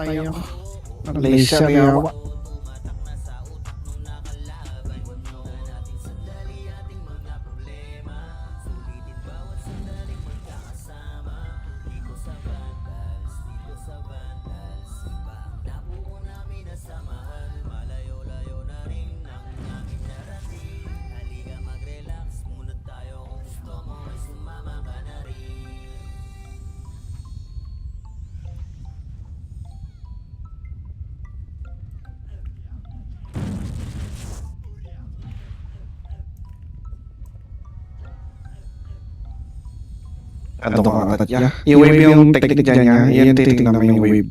patay ako. Laser yawa. Ano ka katat niya? I-wave yung technique dyan niya. Yan titignan namin yung wave.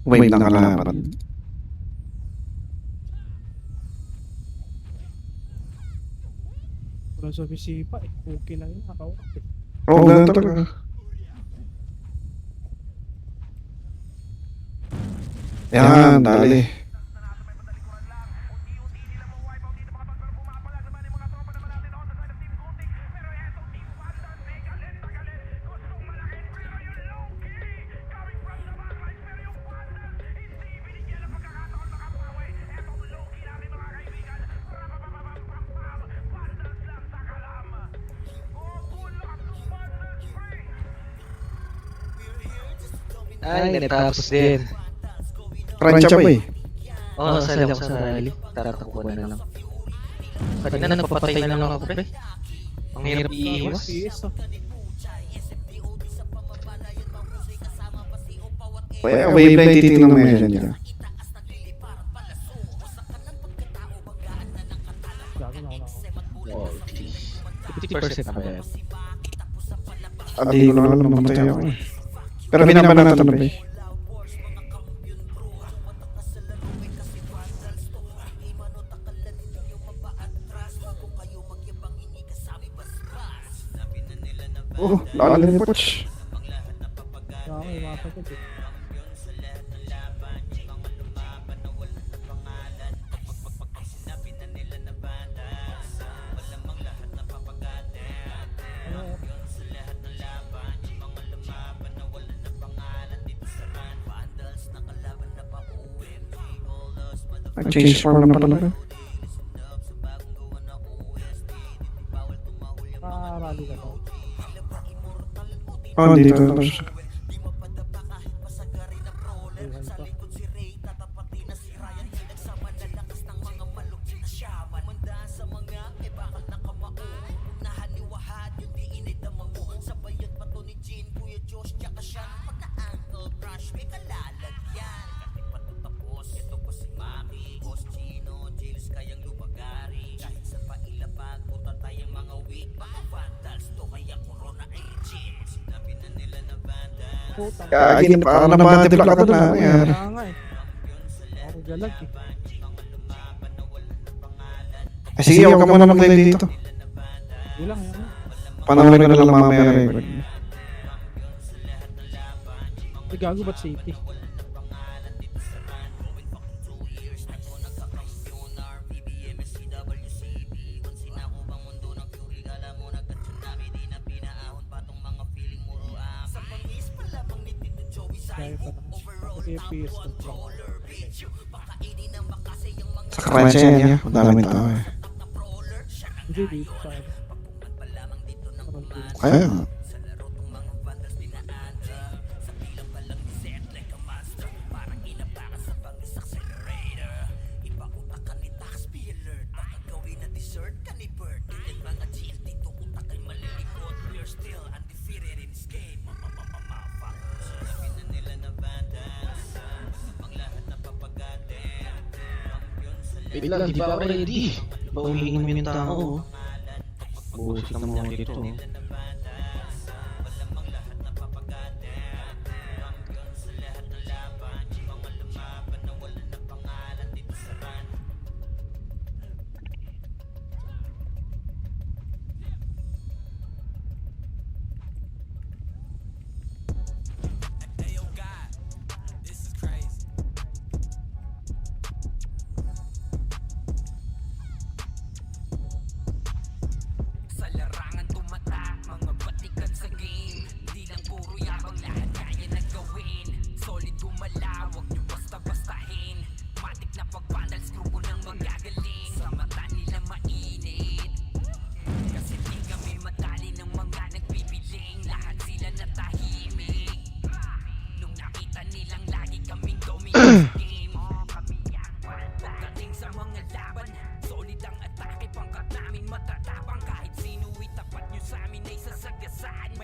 Wave ng kalaban. Wala sa bisipa eh. Okay lang yun. Nakawak eh. Oo, ganun talaga. Yan, dali. Ay, natapos din. Rancha ba eh? Oo, sali ako sa rally. Tatakbo na lang. Kanina napapatay na lang ako, pre. Ang hirap iiwas. PS oh. Wave na titignan mo yan dyan. Gago na ako. Oh, 50% na ba yan? Hindi ko na alam, mamatay ako eh. Pero binaban natin na ba eh? Oh, lalim ni Poch. Gago, imakapag eh. Nag-change form na pala. Rally ka to. Oh, dito na siya. Ayun pa. Putang. Kagin pa ako nabati pala ka na. Yan. Kaya nga eh. Ako galag eh. Sige, huwag ka muna mag-live dito. Yun lang, yun lang. Panoorin ko na lang mamaya record. Ay, gago ba't safety? Kaya pa lang. Kasi FPS to. Sa Karansya yan niya. Madaming tao eh. Hindi dito sa akin. Kaya nga. Wait lang, di pa ako ready. Di ba umiinom yung tao? Bullshit naman ako dito.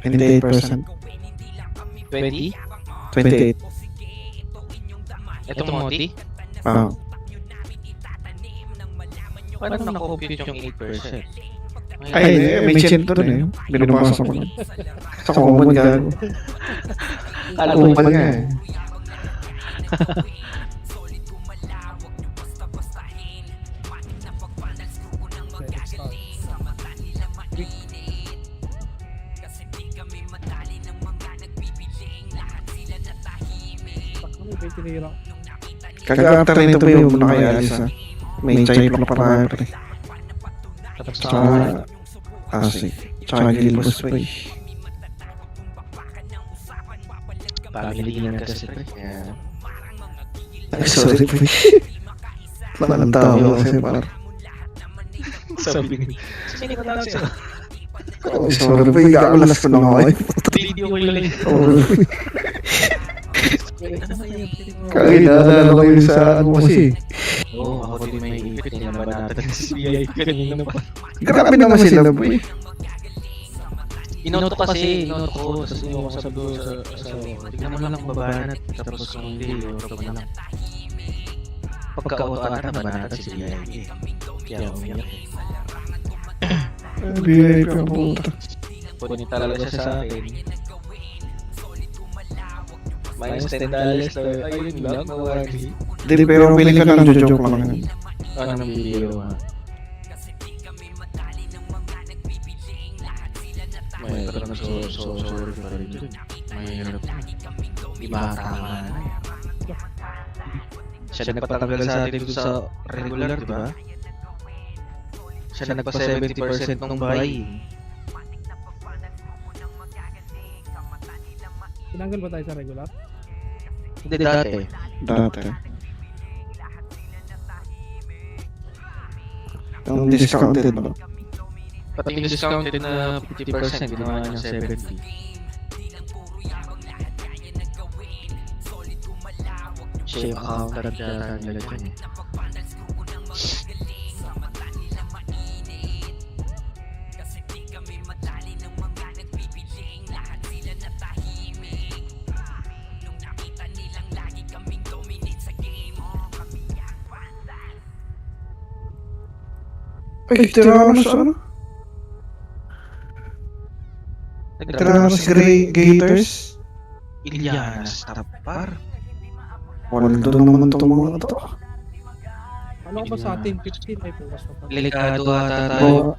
28%. 20? 28. Ito Moti? Ah, Paano na-compute yung 8%? ay, may chin doon eh. Binabasa ko lang. Sa common gago. Alam Common nga eh. Credit card. Takbo na, may tinira. Kag-after nito ba yung muna kay Alisa? May chai block pa tayo pre. Tapos Tsaka, asik. Tsaka gilbos pa eh. family na kasi pre. Kaya, Ay, sorry pre. Walang tao kasi par. sabi ko, sino ka lang siya? Oh, sorry pre, gakalas ko lang ako eh. Video ko lang. Kaya naalala ko yung sa ano kasi. Oo, ako din may ipit. Tinaban natin si CBI kanina pa. Grabe naman sila boy. Inoto kasi, inoto ko. Tapos iniwan ko sa blue sa tignan mo lang babanat. Tapos kung hindi, inoto mo lang. Pagka-auto ata, babanatan si CBI. Kaya umiyak. VIP ang puta. Punin talaga siya sa akin. Minus $10 na, ayun lang, nawagi. Hindi, pero piling ka lang joke lang yan. Ano nang video ha? May parang sorry pa rin dun. Mahirap. Di ba tama na? Siya nagpatanggal sa atin dun sa regular, di ba? Siya nagpa 70% ng buy. Tinanggal ba tayo sa regular? Hindi dati. Dati. Yung discounted ba? Pati yung discounted na 50%, ginawa niya 70. Siya yung accountant yata nila dyan eh. Ay, Tyrannos ano? Tyrannos Gators? Ilianas Tapar. Waldo naman itong mga to. Ano ba sa atin? 15 ay bukas pa pa. Delikado ata tayo.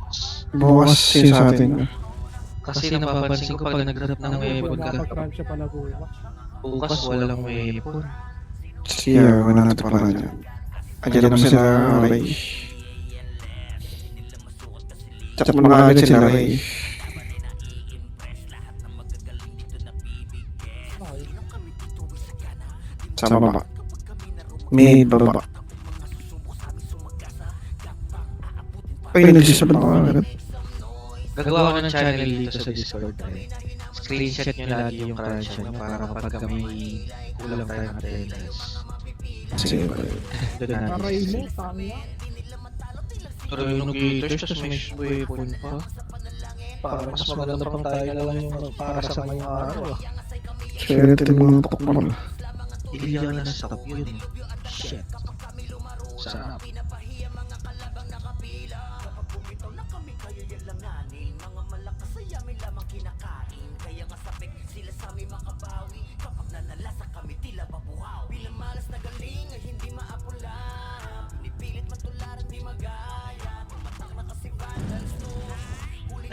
Bukas yun sa atin. Kasi napapansin ko pag nag-drop ng weapon ka. Nakapag-crunch siya pala bukas. Bukas walang weapon. Siya, wala natin para dyan. Ayan naman sila, Ray. Chat mo mga agad sila, Ray. Sa baba. May baba. Ay, nagsisabat na agad. Gagawa ko ng channel dito sa Discord. Screenshot nyo lagi yung crunch nyo para kapag kami kulang tayo ng attendance. Sige, Doon natin. Aray mo, tama. Pero yung nag-gators, tapos may weapon pa. Para mas maganda pang tayo na lang yung para sa ngayong araw. Swerte yung mga tukmal. Ilianas Tap yun. Shit. Sarap.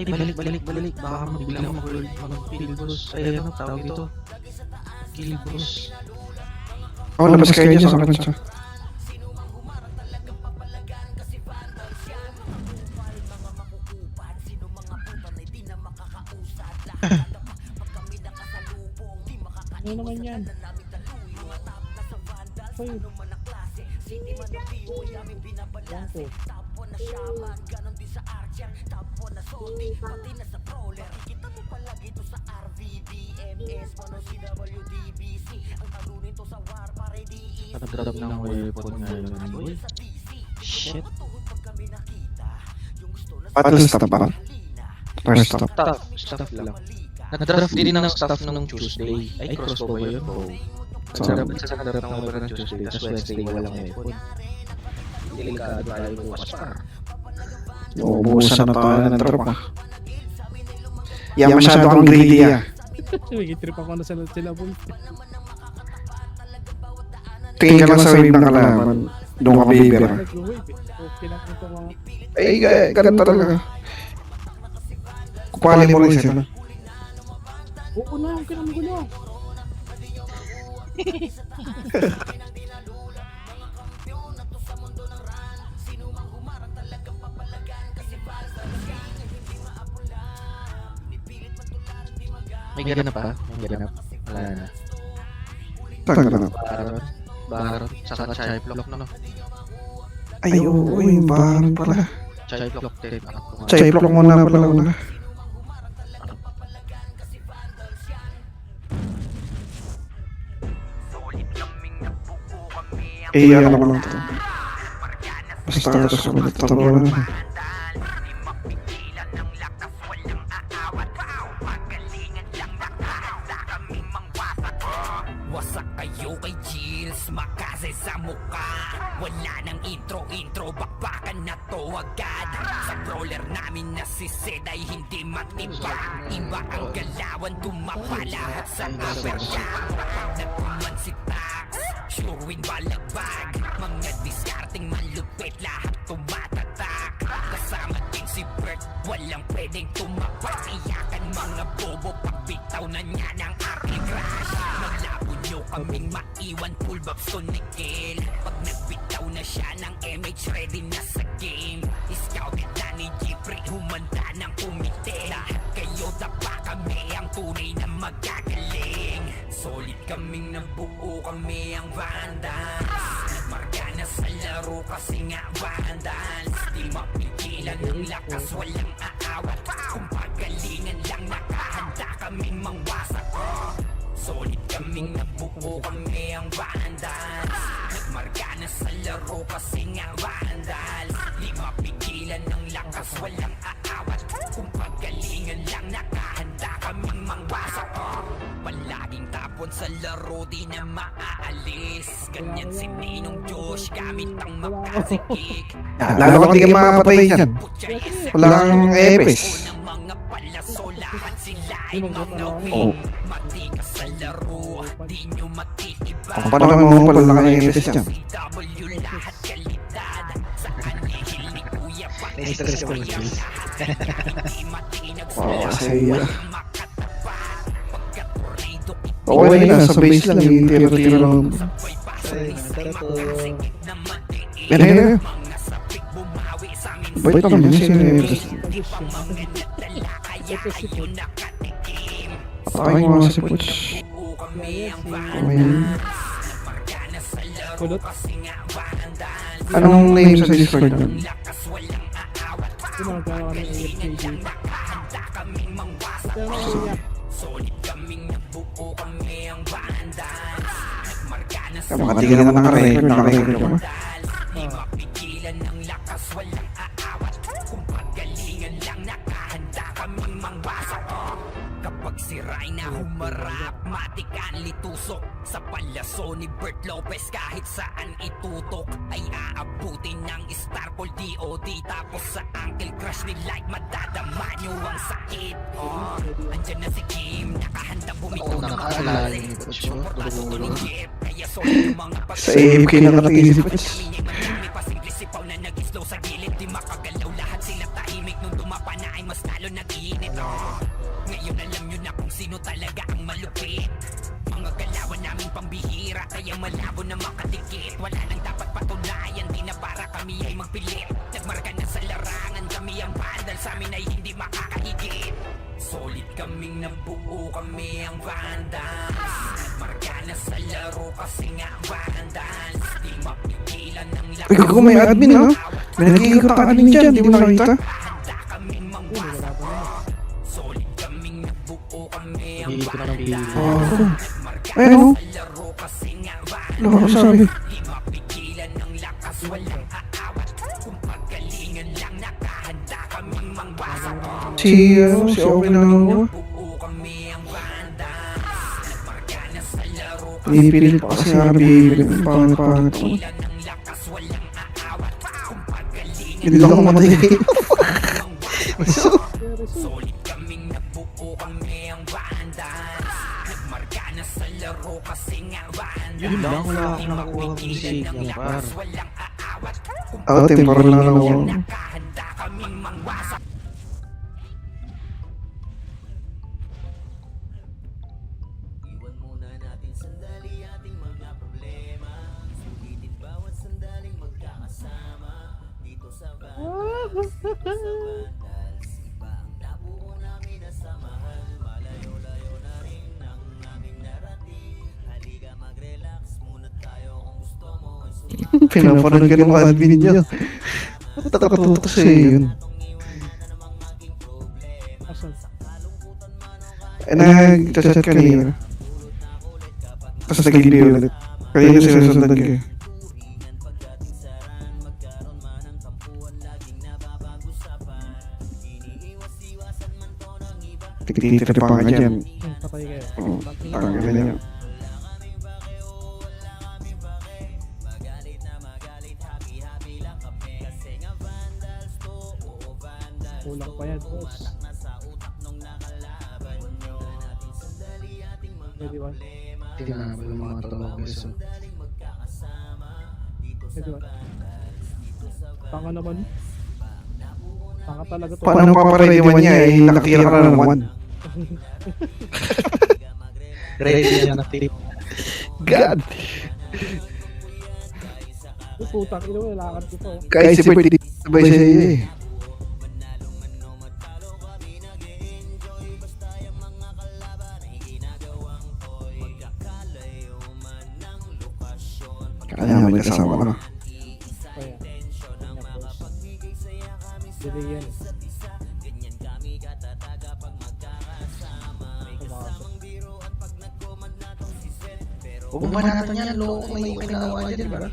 Ay, balik. Baka magbilang mag-Gilbros. Ay, ano tawag dito? Gilbros. Oh, labas kayo dyan sa akin siya. Ano naman yan? Uy. Yan po. Nag-drop ng weapon ngayon. Boy. Shit. Battle stop ba? Or stop? Stuff lang. Nag-draft din ng staff nung Tuesday. Ay, crossbow ba yun? Oo. Nag-draft ng opera ng Tuesday, tapos Wednesday walang weapon. Delikado tayo bukas par. Uubusan na tayo ng tropa. Yan masyado kang greedy ah. Nag-trip ako na sila boy. Tingin ka lang sa wave ng kalaban. Doon ka baby ah. Nag-wave eh. Okay lang ito mga... Ay, ganun talaga. Kupali mo rin sila. Oo na, okay na magulo. May ganap pa? May ganap? Wala na. Taganap. Baron, saka chai block no? Ay, oo, yung bahan pala. Chai block din. Chai block mo na pala una. Eh, ano ko lang ito. Basta ito sa ulit tabunan. Wasak kayo kay Jills, makasay sa muka. Wala nang intro, bakbakan na to agad. Sa brawler namin na si Zed ay hindi matiba. Iba ang galawan, tumapa lahat sa aberya. Nagkuman si Tax, sure win balagbag. Mga diskarting malupit, lahat tumatatak. Kasama din si Bert, walang pwedeng tumapak. Iyakan mga bobo, pagbitaw na niya ng aking crash. Malabo nyo kaming maiwan, full babs to Nickel. Pag nagbitaw na siya ng MH, ready na sa game. Scouted na ni Jeffrey, humanda ng kumite. Lahat kayo tapa, kami ang tunay na magagaling. Solid kaming nabuo, kami ang Vandals. Nagmarka na sa laro kasi nga Vandals. Di mapigilan ng lakas, walang aawat. Kung pagalingan lang, nakahanda kaming mangwasak. Solid kaming nabuo, kami ang Vandals. Nagmarka na sa laro kasi nga Vandals. Di mapigilan ng lakas, walang aawat. Kung pagalingan lang, nakahanda kaming mangwasak. Palaging tapon sa laro, di na maaalis. Ganyan si Ninong Josh, gamit ang makasikik. Lalo kang di ka makapatay dyan. Wala kang epes. Unang mga palaso, lahat sila ay Oh. mangawin. Matikas sa laro, di nyo matitiba. Paano mo pala lang ang epes dyan? CW lahat kalidad. Sa kanihil ni Kuya pati May stress ko Kuya yun. lahat hindi matinag sa Oo, laro, kasi walang makatapat. Pagkatorido Okay na, sa base lang, yung tira-tira lang. sabay pasay sa makasigit na matiis. Yan, yan, yan. Mga sapik bumawi sa amin sa Bait naman yun, sino yung epes? di pa mga nadala, kaya ayun nakatikim. Patakin mo nga si Puch. Buo kami ang Okay. Vandals. Nagmarka na sa laro Kulot. kasi nga Vandals. Anong name sa Discord nun? Lakas walang aawat. Ito na nagkaroon kami ng AFK. Nakahanda kaming mangwasak. Ito na kaya. Solid kaming nabuo, kami ang Vandals. Nagmarka na sa Makatigil na naka-record, naka-record ka ba? Di mapigilan ng lakas, walang aawat. Kung pagalingan lang, nakahanda kaming mangwasak. Kapag siray na humarap, matikan litusok. Sa palaso ni Bert Lopez, kahit saan itutok ay aabutin ng Starpol DOD. Tapos sa Uncle Crush ni Light, madadama nyo ang sakit. Andyan na si Kim, nakahanda bumitaw Oo, ng nakaalala yung coach mo. Pagpasok ko ni Jeff, kaya solid yung mga Sa AFK na nakatingin si Puch. may pasimple sipaw na nag-slow sa gilid. Di makagalaw, lahat sila tahimik. Nung dumapa na ay mas lalo nag-iinit. Ngayon alam nyo na kung sino talaga ang malupit. Mga galawan namin pambihira, kaya malabo na makadikit. Wala nang dapat patunayan, di na para kami ay magpilit. Nagmarka na sa larangan, kami ang Vandals, sa amin ay hindi makakahigit. Solid kaming nabuo, kami ang Vandals. Nagmarka na sa laro kasi nga Vandals. Di mapigilan ng lakas. Uy, gago, may admin ha? May nag-iikot ang admin dyan, di mo nakita? Handa kaming mangwasak. Solid kaming nabuo, kami ang Hindi ko na Vandals. Oo. Nagmarka Ayun o. sa laro kasi nga Ano ako sabi? Di mapigilan ng lakas, walang aawat. Kung pagalingan lang, nakahanda kaming mangwasak. Si okay na ako. Buo kami Pinipilit pa kasi RBA. Pangit-pangit. Hindi lang ako matay. Solid kaming nabuo kami ang bandas. Nagmarka na sa laro kasi nga bandas. Yun lang, wala akong nakuha ng mistake niya, par. Walang aawat. Temporal lang ako. Nakahanda kaming mangwasak. Iwan muna natin sandali ating mga problema. Sulitin bawat sandaling magkakasama. Dito sa Vandals, dito sa Vandals. Iba ang nabuo namin na samahan. Malayo-layo na rin ang aming narating. Halika mag-relax muna tayo kung gusto mo ay sumama. Pinapanood ka ng admin niya. Nakatutok sa'yo yun. Asan? Nag-chat kanina. Tapos nag-video ulit. Kanina sinusundan ko eh. Tititira pa nga dyan. Patay kayo. Parang gano'n yan. Kulang pa yan, boss. Pwede ba? Hindi na ba yung mga trabaho guys? Pwede ba? Tanga naman. Tanga talaga to. Paano papaready mo niya eh, nakatira ka na ng one. Ready na tip. God! Putang ina mo, lakad ko to. Kahit si Pwede sabay sa iyo eh. Kaya may kasama ka. Kaya. Dili yan. Huwag ba natin yan, loko may kinawa niya din ba?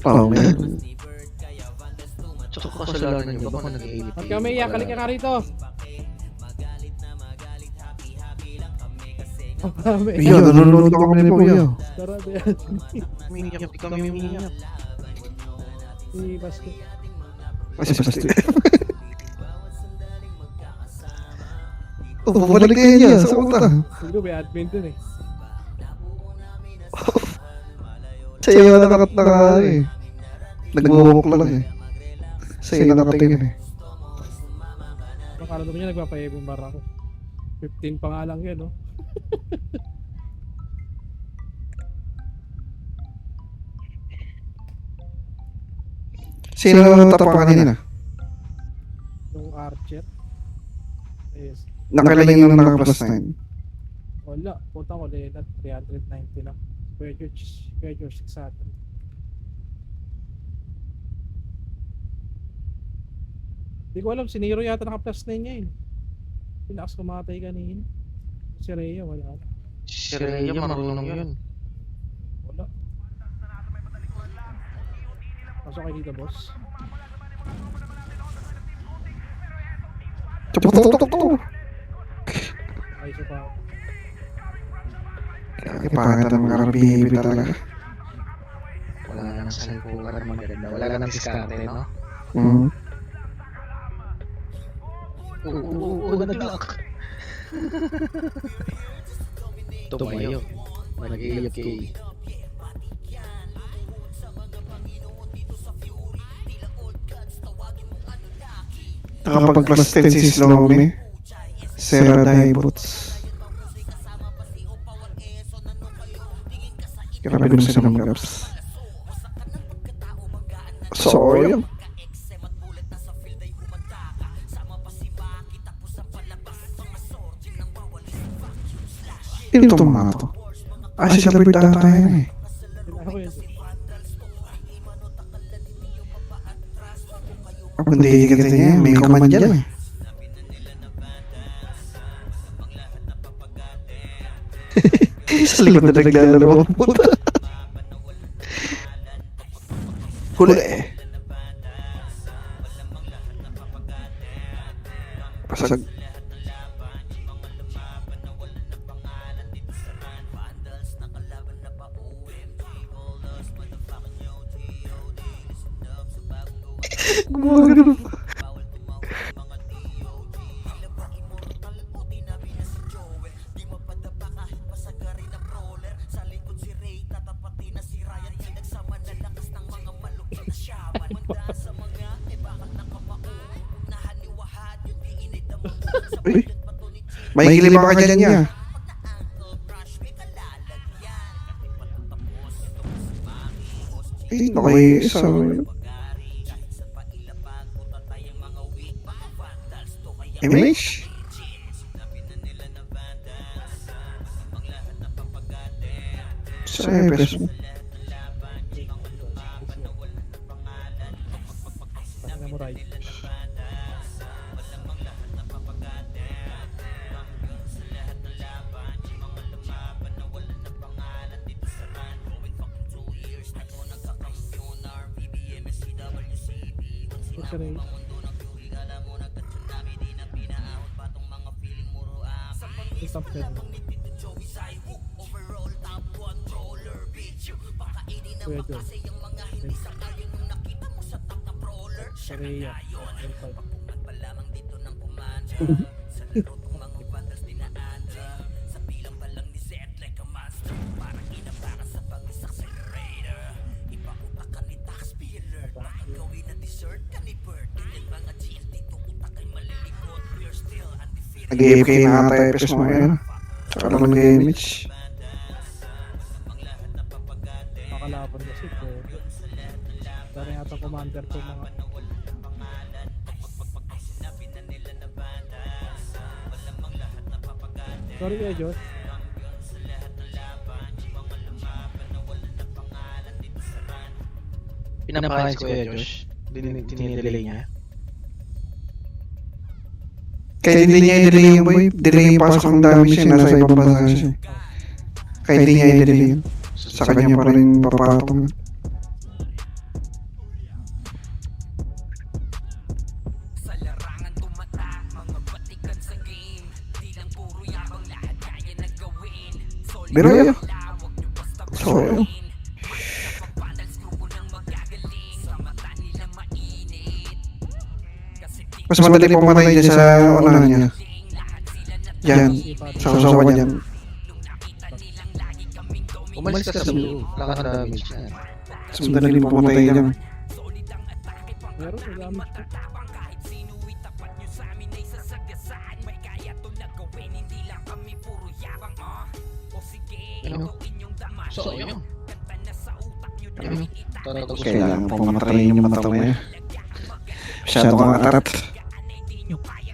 Oo, man. Tsaka kasalanan niyo ba kung nag-iinip? At kami, yakalik ka nga rito. Ang dami. Iyo, nanonood ako kami po iyo. Sarado yan. Umiiyak kami, umiiyak. Si Basket. Basta. Bumalik kayo niya sa uta. Siguro may admin dun eh. Sa'yo na naka eh. Nag-walk lang eh. Sa'yo na nakatingin eh. Makala naman niya nagpapayabong bar ako. 15 pa nga lang yan, no? Sino na natapa kanina? Yung Archer. Yes. Nakailan yung naka-plus 9. Wala. Punta ko din at 390 lang. Kuya George 600. Hindi ko alam, si Nero yata naka plus 9 niya yun. Pinakas kumatay kanina. Si Rhea wala. Si Rhea marunong yun. Wala. Pasok kayo dito, boss. Tutok. Ay, isa pa. Pangit ang mga RBB talaga. Wala ka nang salpukan maganda. Wala ka nang diskarte, no? Nag-lock. Tumayo. Nag-AFK. Nakapag-plus 10 si Slowme. Sarah Daibots. Grabe naman sila mag-ups. Sayang. Ito itong mga to. Si Labert ata yan eh. Ako yun. Hindi ganito niya, may command dyan eh. Sa likod na naglalaro ang puta. Huli eh. Pasag. Uy. May kilima ka dyan niya. Eh, isa. Image? Sa EPS mo. Pahinga mo, Rai. What's your name? Isang pwede. Kuya Joe. Korea. Nag-AFK na ata EPS mo ngayon. Tsaka lang nag-image. Makalaban kasi po. Dari yata commander ko mga sorry Kuya Josh. Pinapakain si Kuya Josh. Dinidelay niya. Kaya hindi niya i-delay yung boy. Delay yung pasok ng damage siya. Nasa ibang bansa siya. Kaya hindi niya i-delay yun. Sa kanya pa rin papatong. Sa larangan tumatak, mga batikan sa game. Di lang puro yabang, lahat kaya na gawin. Solid Pero yun. lawak nyo basta So, pagkain. Napapandals grupo ng magagaling. Sa mata nila mainit. Kasi di mas madali pumatay dyan sa unahan niya. lahat sila na Yan. Sa usawa niyan. nung nakita nilang lagi kaming dominant. Umalis ka sa blue. Wala kang damage na. Mas madali pumatay dyan. Solid ang atake, pang Pero atake nagamit ko. matatabang. Kahit sino itapat nyo sa amin ay sasagasaan. May kaya to na gawin, hindi lang kami puro yabang. O sige, Ano? ikaw inyong daman. So, yun. Kanta na sa utak nyo Ano? dahil itak Tatapos Kailangan pumatay yung mata mo yan. Masyado kang atat.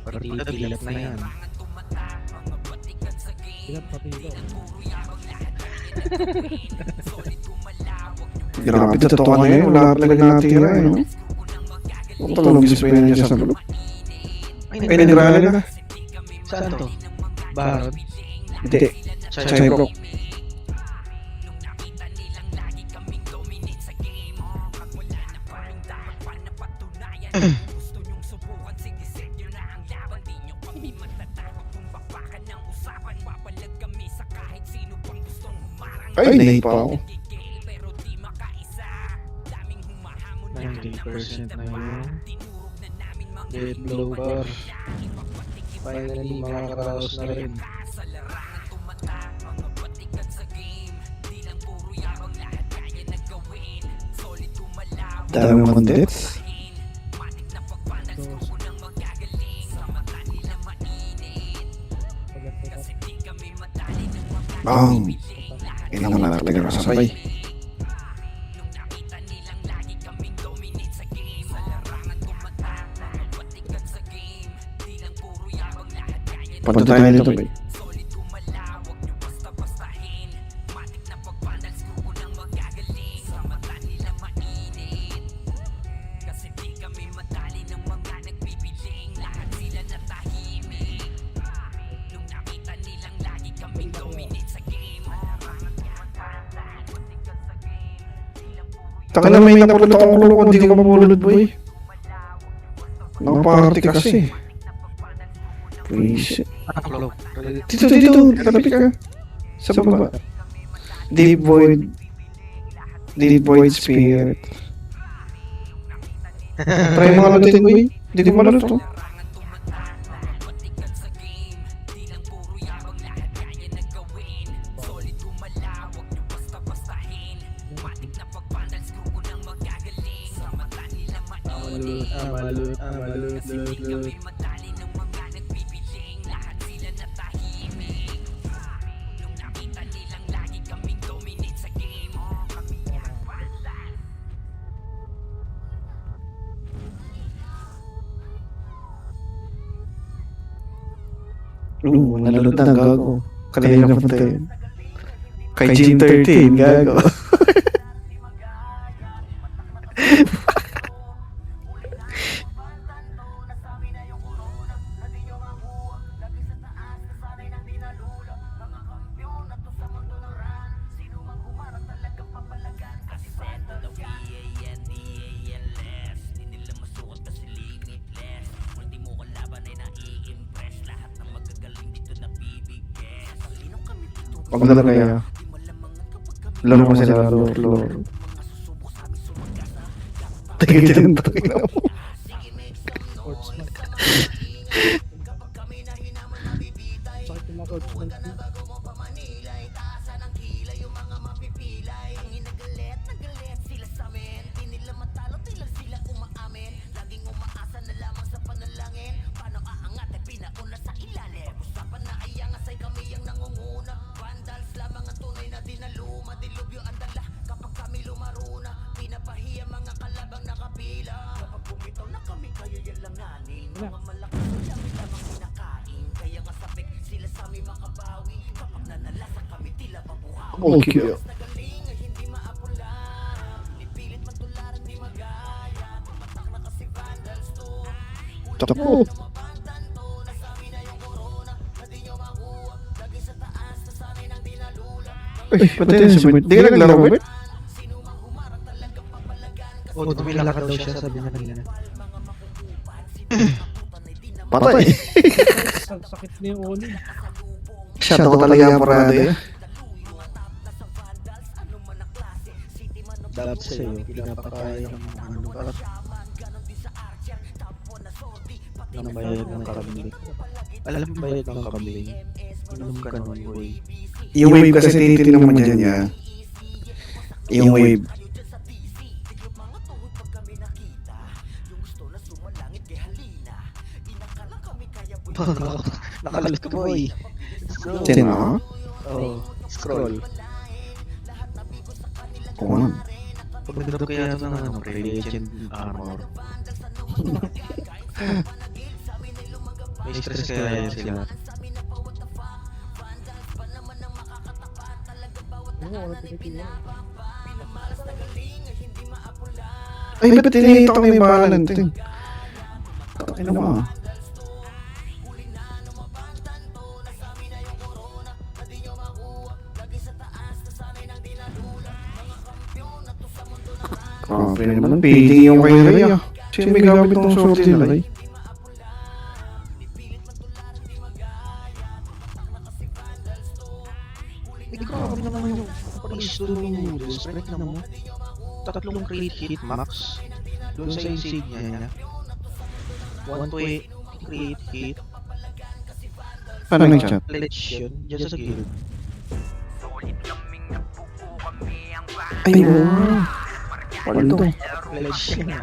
Partida, dilat na yan. Ilan pati ito. Grabe, totoo na yun. Wala talaga natira eh. No? Talong display na niya sa loob. Ay, nagrally na. Saan to? Baron? Hindi. Cyberlock. Nung nakita nilang lagi kaming dominate sa game. Pag wala na kaming dapat pa na patunayan. Gusto nyong subukan, sige set nyo na ang laban. Di nyo kami matatakot kung bakbakan ng usapan. Papalag kami sa kahit sino pang gustong humarang. Ay, nahi pa ako. Gigil pero di makaisa. Daming humahamon na 90% na yun. tinurog na namin mga Dead blow bar. Finally, makakaraos na rin. sa larangan tumatak. Mga batikan sa game. Di lang puro yabang, lahat kaya na gawin. Solid kumalaw. Dami mong deaths. Matik na pagpandal, grupo ng magagaling. Sa mata nila mainit. Pagat ko. Kasi di kami madali ng mga Bang! piling. Lahat Kailangan na talaga kasabay. nung nakita nilang lagi kaming dominate sa game. Sa larangan tumatak. Mga batikan sa game. Di lang puro yabang, lahat kaya na Punta tayo dito, boy. solid kumalaw, wag nyo basta-bastahin. Matik na pagpandals, grupo ng magagaling. Sa mata nila mainit. Kasi di kami madali ng mga nagpipiling. Lahat sila natahimik. Nung nakita nilang lagi kaming dominate sa game. Larangan tumatak, lahat batikan sa game. Di lang puro Taka na may napulot akong kulo kung di ko mapulot, boy. kumalaw, wag nyo basta-basta. Nakaparty kasi. Na pagpandals, grupo ng Please. Upload. Dito. Katabi ka. Sa baba. Deep Void. Deep Void Spirit. Try mo alutin, boy. Hindi ko malulot, oh. larangan tumatak, mga batikan sa game. Di lang puro yabang, lahat kaya na gawin. Solid kumalaw, wag nyo basta-bastahin. Matik na pagpandals, grupo ng magagaling. Sa mata nila mainit. Kasi di kami madali ng mga nagpipiling. Oo, nalulod na gago. Kanina na punta yun. Kay Gym 13, gago. Pag na kaya, laro ko sila, laro. Tingin din, tingin mo. Sportsman. Sakit yung mga sportsman. Okay. Tapo. Ay, pati na si Bert. Di ka naglaro, Bert? O, tumilakad daw siya, sabi niya kanina. Patay. Sakit na yung ulo. Siya daw talaga ang parada eh. Dapat sa'yo, pinapakaya ng ano ba? Ng bayad ng kambing. Alam mo bayad ng kambing? Inom ka nun, boy. Yung wave kasi tinitin mo dyan niya. Yung wave. Nakalit ka, boy. Tin mo? Oo, scroll. Oo nga. Pag nagdadog kaya ito ng ano, Pre-Legend Armor. May stress kaya yan sila. Oo, wala pinipilan. Ay, ba't tinihito ko yung pangalan? Ting. Ano mo? Grabe naman, pili yung kay Ray ah. Sino may gamit ng sword din, Ray? Hindi ko ako naman yung pag-install ng noodles. Break na mo. Tatlong crit hit max. Doon sa insignia niya. 1 crit hit. Paano nag-chat? Pledge yun. Diyan sa guild. Ay, wow. Wala to. Pledge niya.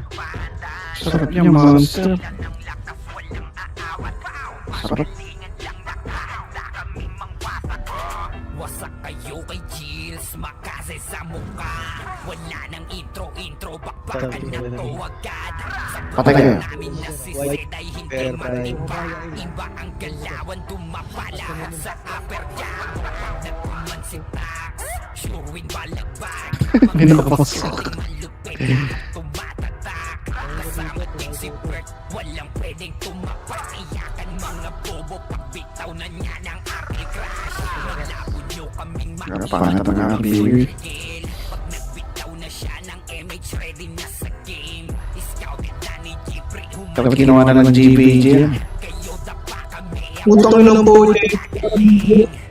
Sarap niya, monster. Sarap. Wasak kayo kay Jills, makase sa mukha. Wala nang intro, bakbakan na to agad. Patay kayo. Namin na si Sid ay hindi mag-iba. Iba ang galawan, tumapala sa upper jab. Nagkuman si Tax, sure win balagbag. May nakapasok. Malupit, tumatatak. Kasama din si Bert, walang pwedeng tumapak. Iyakan mga bobo, pagbitaw na niya ng Arctic Crash. Malabo nyo kaming Pangat ang aking pag nagbitaw na siya ng MH, ready na sa game. Scouted na ni Jeffrey, Tapos ginawa na ng GBG yan. kayo dapa kami. Utang ng po.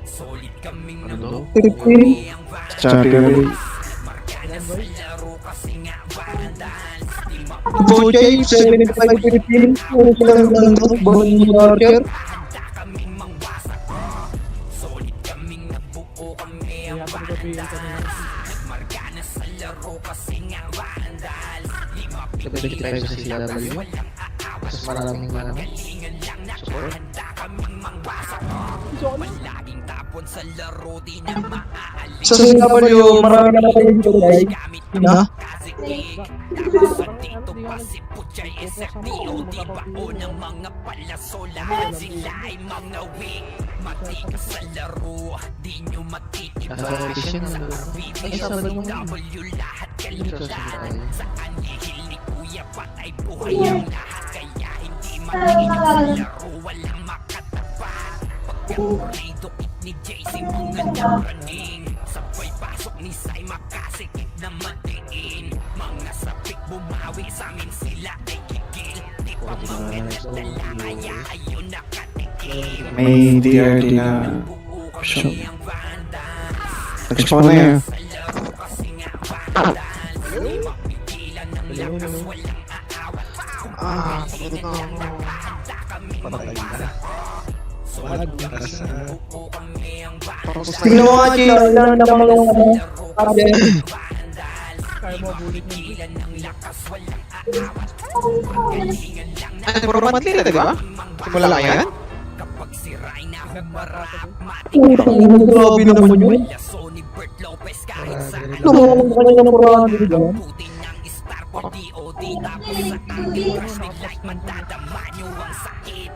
Solid kaming Ano? kami ang Champion Ray. marka na sa laro kasi nga vandals. Di Bochay, 75 Philippines. Puro sila ng bawal yung marker. handa kaming mangwasak. Solid kaming nabuo kami ang Kaya pag gabi yung kanina. marka na sa laro kasi nga vandals. Lima Nag-break tayo sa CW. Mas maraming pingalingan lang na support. handa kaming mangwasak. Palaging tapon sa laro, di na maaalis. Sa CW, marami na kayo dito guys. Gamit Na? kasi tapos sa dito pa si Putz JSFDOD bao ng mga palasolahan. Sila ay mga weak, matikas sa laro. Di nyo matitipan Nasa-office yun, sa Ay, Sabado mo. BW lahat kalitahan. Sa anihil ni Kuya patay buhay ang lahat. Kaya hindi makinig sa laro, walang makatapat. Pagkakuri dukit ni JC mga napraning. Sabay pasok ni Sai makasikip na matiin. Mga sapik bumawi sa amin sila ay kikil. Di pa mga dala kaya ayun nakatikim. May DRD na Buo Sure. kami ang banda. nag-spawn na yan. Sa laro kasi nga banda. Di mapigilan ng lakas walang aawat. Kung lang nakahanda kami magbasa. Solid kami buo kami ang banda. Tingnan mo nga, Chill. Wala na mga ano. Sabi. Kaya mo bulit niya. Ilan ng lakas walang aawat. Galingan lang na Puro monthly na, di ba? Simula lang yan? kapag siray na humarap. Putang ina, grabe naman yun. Laso ni Bert Lopez kahit saan. Naman ka na ng kurang dyan. Putin ng star for DOD. Tapos sa tangil crush ni like mandadama nyo ang sakit.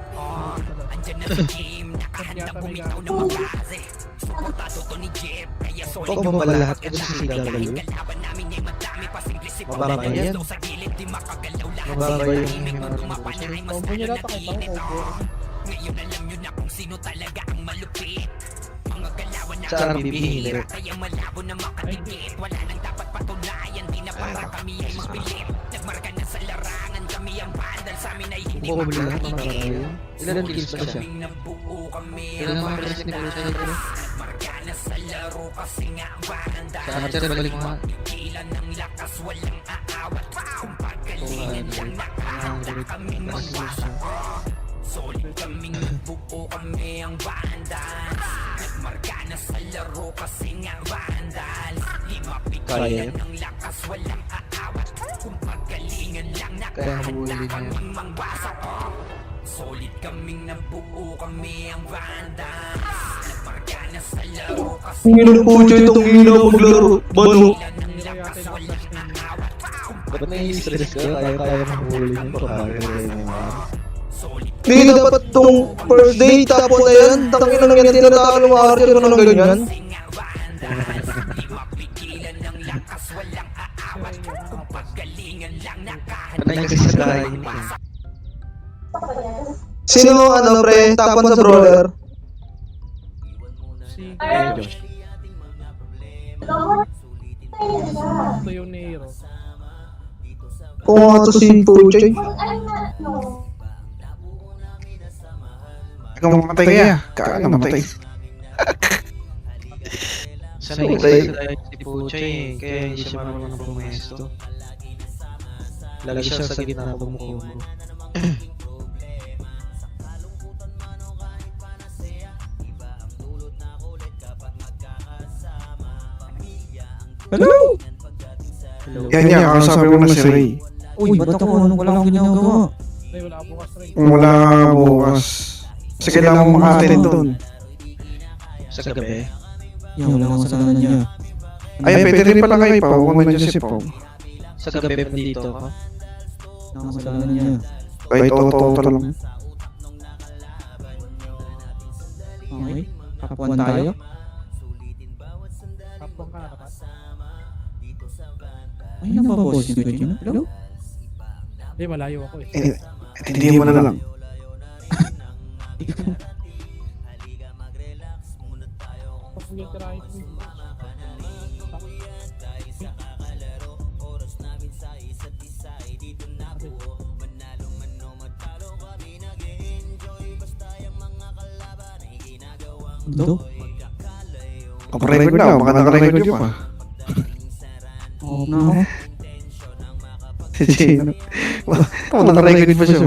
Andyan na si Jim, nakahanda bumitaw ng magkaze. Suportado to ni Jeff, kaya solid Huwag mo pala lahat kasi si CW. kalaban namin ay madami pa simple si Mababa Paul. yan. Gusto sa gilid di makagalaw lahat. Mababa Sila yung tahimik mga pag kumapanahay mas Combo niya lalo lahat ako, nag-iinit. combo. Ngayon alam nyo na kung sino talaga ang malupit. Mga galawan na Sa RBB, hindi. kaya malabo na makatigit. Wala nang dapat patunayan, di na para kami ay mapilit. Nagmarka na sa larangan, kami ang bandal. Sa amin ay hindi Buo mo lahat ng makakigit. mga Ilan ang kills pa siya? Kaming nabuo kami Ilan ang ang kills ni Kuya Chai? Nagmarka na sa laro kasi nga ang bandal. Sa Archer, balik mo nga. Pigilan ng lakas, walang aawat. Kung pagalingan lang nakahanda kaming magbasa. Solid kaming buo kami ang bandal. Nagmarka na sa laro kasi nga bandal. Di Kaya mapigilan yun? ng lakas, walang aawat. Kung pagalingan lang Kaya nakahanda huli niya. kaming mangbasa. Solid kaming nabuo kami ang bandal. Nagmarka na sa laro kasi Tingnan po dyan itong ina maglaro. Bano? Sinira yata yung naka-flash na yun. Ba't nai-stress ka? Kaya mahuli niyan. Pagkakagay na yung mga. Hindi dapat tong first day, tapos na yan. Tangin lang yan, tinatalo ng Archer ko ng ganyan. mapigilan ng lakas, walang aawat. Kung pagalingan lang Patay kasi sa kain niya. Sino ano pre, tapon sa brawler? Si Ayun, Josh. ito yung Nero. Kung nga to si Puchay. Ikaw mamatay kaya? Kaya namatay. Sanay kasi sa si Puchay eh, kaya hindi siya marunong pumesto. Lagi siya sa gitna pag mukha mo. Hello? Hello? Yan yan, kasabi mo na si Ray. Uy, ba't ako? Anong wala akong ginagawa? Ay, wala bukas rin. Wala bukas. Kasi kailangan mo makatin doon. Sa gabi? Yan, wala akong kasalanan niya. Ay, pwede rin pala kayo pa. Huwag man dyan si Pao. Sa gabi nandito ako? Wala akong kasalanan niya. Kahit auto lang. Okay? Kapuan tayo? Kapong ka natapat. Ay, nababoss yung Twitch yun. Hello? Hindi, malayo ako eh. Hindi mo na lang. Tapos yung tirahin ko. Hello? Paparecord na. Baka nakarecord yun pa. Oo na ako. Si Gino. Baka nakarecord pa siya.